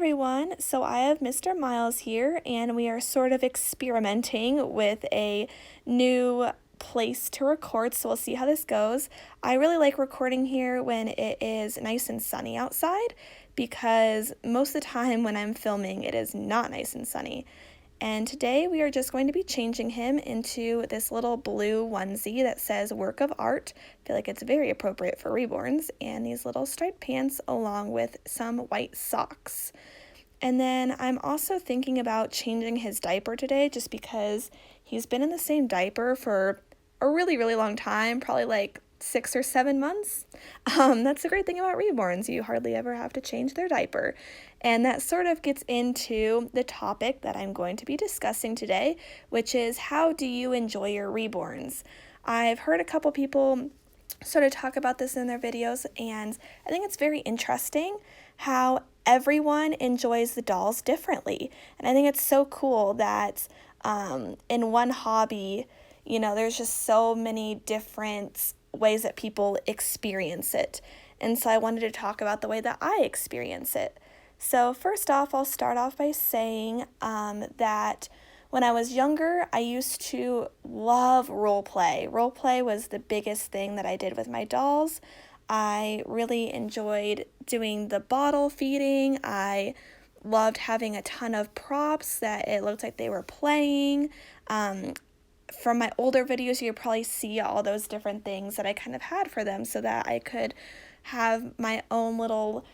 everyone, so I have Mr. Miles here, and we are sort of experimenting with a new place to record, so we'll see how this goes. I really like recording here when it is nice and sunny outside, because most of the time when I'm filming, it is not nice and sunny. And today we are just going to be changing him into this little blue onesie that says work of art. I feel like it's very appropriate for reborns, and these little striped pants along with some white socks. And then I'm also thinking about changing his diaper today just because he's been in the same diaper for a really, really long time, probably like 6 or 7 months. That's the great thing about reborns. You hardly ever have to change their diaper. And that sort of gets into the topic that I'm going to be discussing today, which is how do you enjoy your reborns? I've heard a couple people sort of talk about this in their videos, and I think it's very interesting how everyone enjoys the dolls differently. And I think it's so cool that in one hobby, there's just so many different ways that people experience it. And so I wanted to talk about the way that I experience it. So first off, I'll start off by saying that when I was younger, I used to love role play. Role play was the biggest thing that I did with my dolls. I really enjoyed doing the bottle feeding. I loved having a ton of props that it looked like they were playing. From my older videos, you probably see all those different things that I kind of had for them so that I could have my own little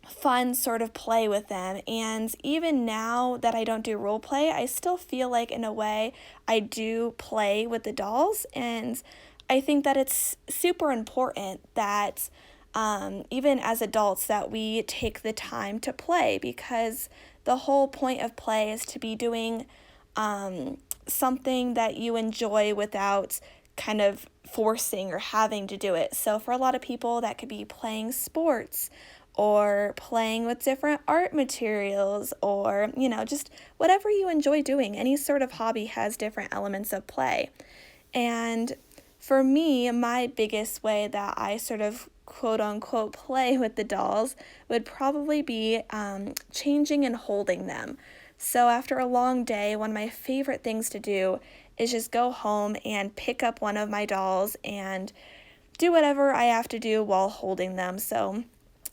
fun sort of play with them. And even now that I don't do role play, I still feel like in a way I do play with the dolls, and I think that it's super important that even as adults that we take the time to play, because the whole point of play is to be doing something that you enjoy without kind of forcing or having to do it. So for a lot of people, that could be playing sports or playing with different art materials, or just whatever you enjoy doing. Any sort of hobby has different elements of play. And for me, my biggest way that I sort of quote unquote play with the dolls would probably be changing and holding them. So after a long day, one of my favorite things to do is just go home and pick up one of my dolls and do whatever I have to do while holding them. So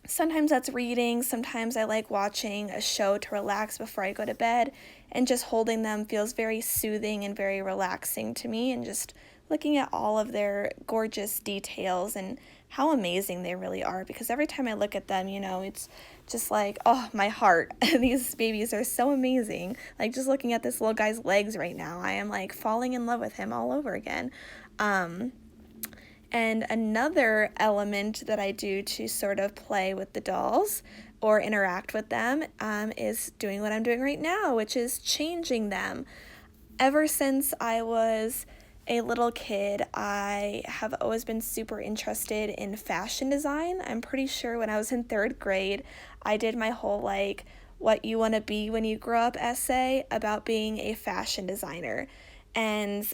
sometimes that's reading, sometimes I like watching a show to relax before I go to bed, and just holding them feels very soothing and very relaxing to me, and just looking at all of their gorgeous details and how amazing they really are, because every time I look at them, it's just like, oh, my heart. These babies are so amazing. Like, just looking at this little guy's legs right now, I am like falling in love with him all over again. And another element that I do to sort of play with the dolls or interact with them is doing what I'm doing right now, which is changing them. Ever since I was a little kid, I have always been super interested in fashion design. I'm pretty sure when I was in 3rd grade, I did my whole what you want to be when you grow up essay about being a fashion designer. And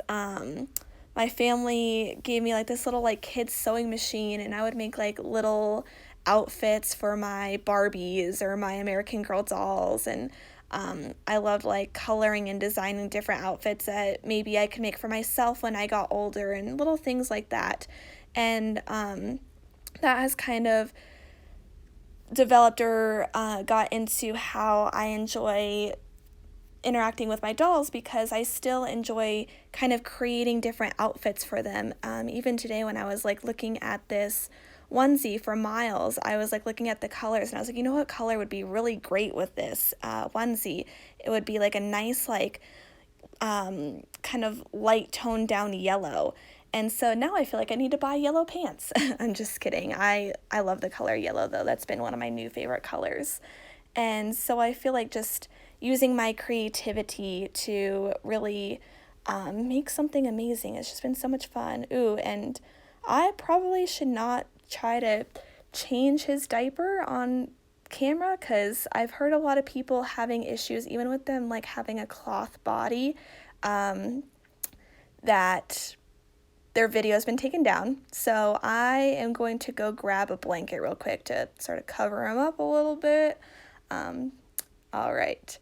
my family gave me this little kids sewing machine, and I would make little outfits for my Barbies or my American Girl dolls, and I loved coloring and designing different outfits that maybe I could make for myself when I got older, and little things like that. And that has kind of developed or got into how I enjoy interacting with my dolls, because I still enjoy kind of creating different outfits for them. Even today when I was looking at this onesie for Miles, I was looking at the colors, and I was like, what color would be really great with this onesie? It would be a nice kind of light toned down yellow. And so now I feel like I need to buy yellow pants. I'm just kidding. I love the color yellow, though. That's been one of my new favorite colors. And so I feel like just using my creativity to really make something amazing. It's just been so much fun. Ooh, and I probably should not try to change his diaper on camera, because I've heard a lot of people having issues, even with them having a cloth body, that their video has been taken down, so I am going to go grab a blanket real quick to sort of cover him up a little bit. All right,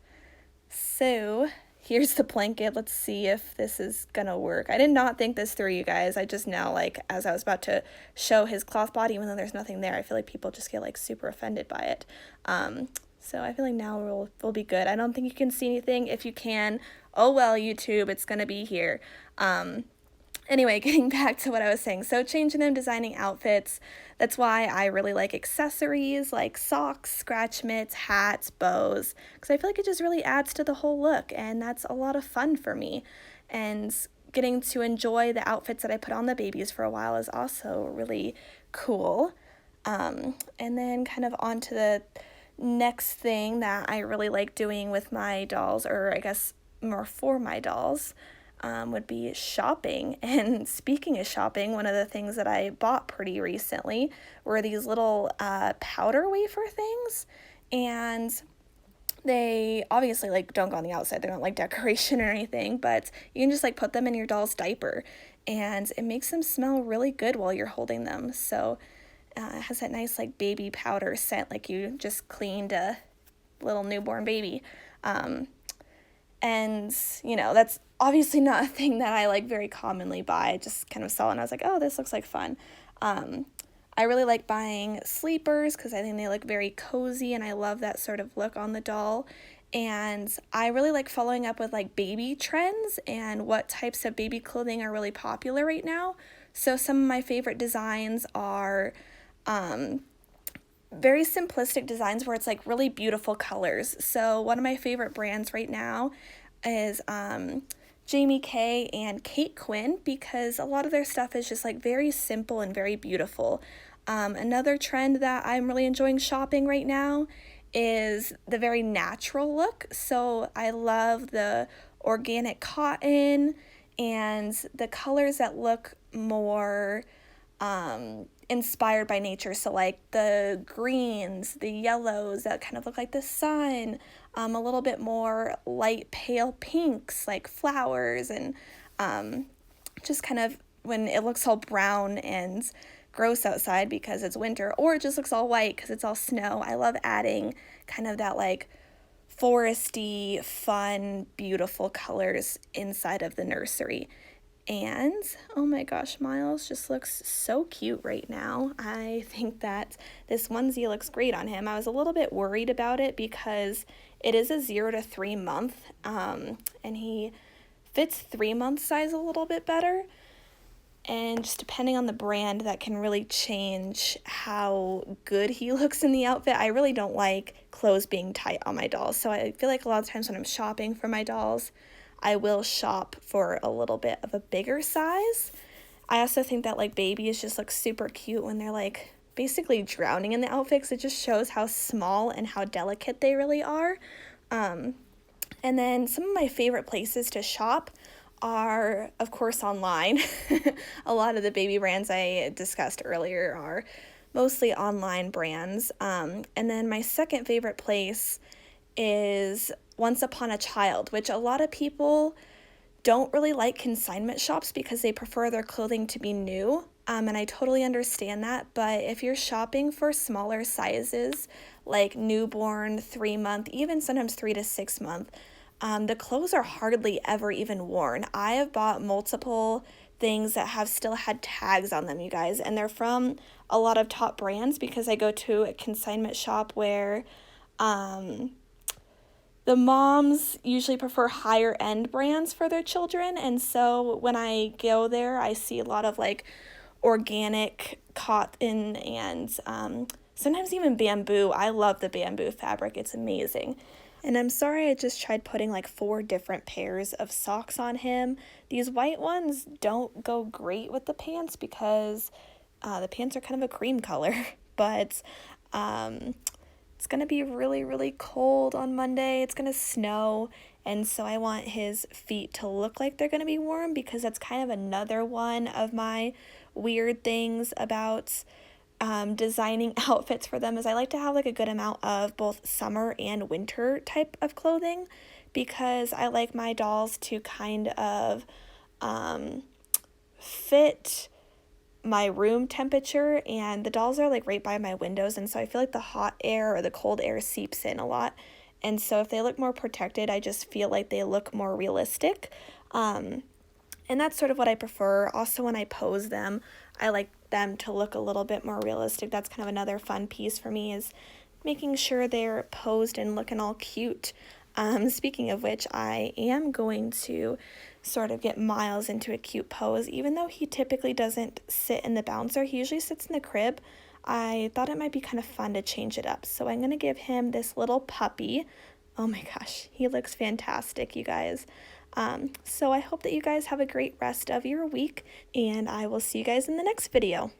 so here's the blanket. Let's see if this is gonna work. I did not think this through, you guys. I just now, like, as I was about to show his cloth body, even though there's nothing there, I feel like people just get, like, super offended by it. So I feel like now we'll be good. I don't think you can see anything. If you can, oh well, YouTube, it's gonna be here. Anyway, getting back to what I was saying. So changing them, designing outfits. That's why I really like accessories like socks, scratch mitts, hats, bows, because I feel like it just really adds to the whole look, and that's a lot of fun for me. And getting to enjoy the outfits that I put on the babies for a while is also really cool. And then kind of on to the next thing that I really like doing with my dolls, or I guess more for my dolls, would be shopping. And speaking of shopping, one of the things that I bought pretty recently were these little powder wafer things, and they obviously like don't go on the outside. They're not like decoration or anything, but you can just like put them in your doll's diaper, and it makes them smell really good while you're holding them. So it has that nice like baby powder scent, like you just cleaned a little newborn baby. And, you know, that's obviously not a thing that I like very commonly buy. I just kind of saw it and I was like, oh, this looks like fun. I really like buying sleepers because I think they look very cozy and I love that sort of look on the doll. And I really like following up with like baby trends and what types of baby clothing are really popular right now. So some of my favorite designs are very simplistic designs where it's like really beautiful colors. So one of my favorite brands right now is Jamie Kay and Kate Quinn, because a lot of their stuff is just like very simple and very beautiful. Another trend that I'm really enjoying shopping right now is the very natural look. So I love the organic cotton and the colors that look more inspired by nature. So like the greens, the yellows that kind of look like the sun, a little bit more light pale pinks like flowers, and just kind of when it looks all brown and gross outside because it's winter, or it just looks all white because it's all snow. I love adding kind of that like foresty, fun, beautiful colors inside of the nursery. And oh my gosh, Miles just looks so cute right now. I think that this onesie looks great on him. I was a little bit worried about it because it is a 0 to 3 month, and he fits 3-month size a little bit better. And just depending on the brand, that can really change how good he looks in the outfit. I really don't like clothes being tight on my dolls. So I feel like a lot of times when I'm shopping for my dolls, I will shop for a little bit of a bigger size. I also think that like babies just look super cute when they're like basically drowning in the outfits. It just shows how small and how delicate they really are. And then some of my favorite places to shop are, of course, online. A lot of the baby brands I discussed earlier are mostly online brands. And then my second favorite place is Once Upon a Child, which a lot of people don't really like consignment shops because they prefer their clothing to be new. And I totally understand that. But if you're shopping for smaller sizes, like newborn, 3-month, even sometimes 3 to 6 month, the clothes are hardly ever even worn. I have bought multiple things that have still had tags on them, you guys, and they're from a lot of top brands because I go to a consignment shop where the moms usually prefer higher end brands for their children, and so when I go there, I see a lot of like organic cotton and sometimes even bamboo. I love the bamboo fabric. It's amazing. And I'm sorry I just tried putting like 4 different pairs of socks on him. These white ones don't go great with the pants because the pants are kind of a cream color. But it's going to be really, really cold on Monday. It's going to snow. And so I want his feet to look like they're going to be warm, because that's kind of another one of my weird things about designing outfits for them, is I like to have like a good amount of both summer and winter type of clothing, because I like my dolls to kind of fit my room temperature, and the dolls are like right by my windows, and so I feel like the hot air or the cold air seeps in a lot. And so if they look more protected, I just feel like they look more realistic. And that's sort of what I prefer. Also, when I pose them, I like them to look a little bit more realistic. That's kind of another fun piece for me, is making sure they're posed and looking all cute. Speaking of which, I am going to sort of get Miles into a cute pose. Even though he typically doesn't sit in the bouncer, he usually sits in the crib. I thought it might be kind of fun to change it up. So I'm going to give him this little puppy. Oh my gosh, he looks fantastic, you guys. So I hope that you guys have a great rest of your week, and I will see you guys in the next video.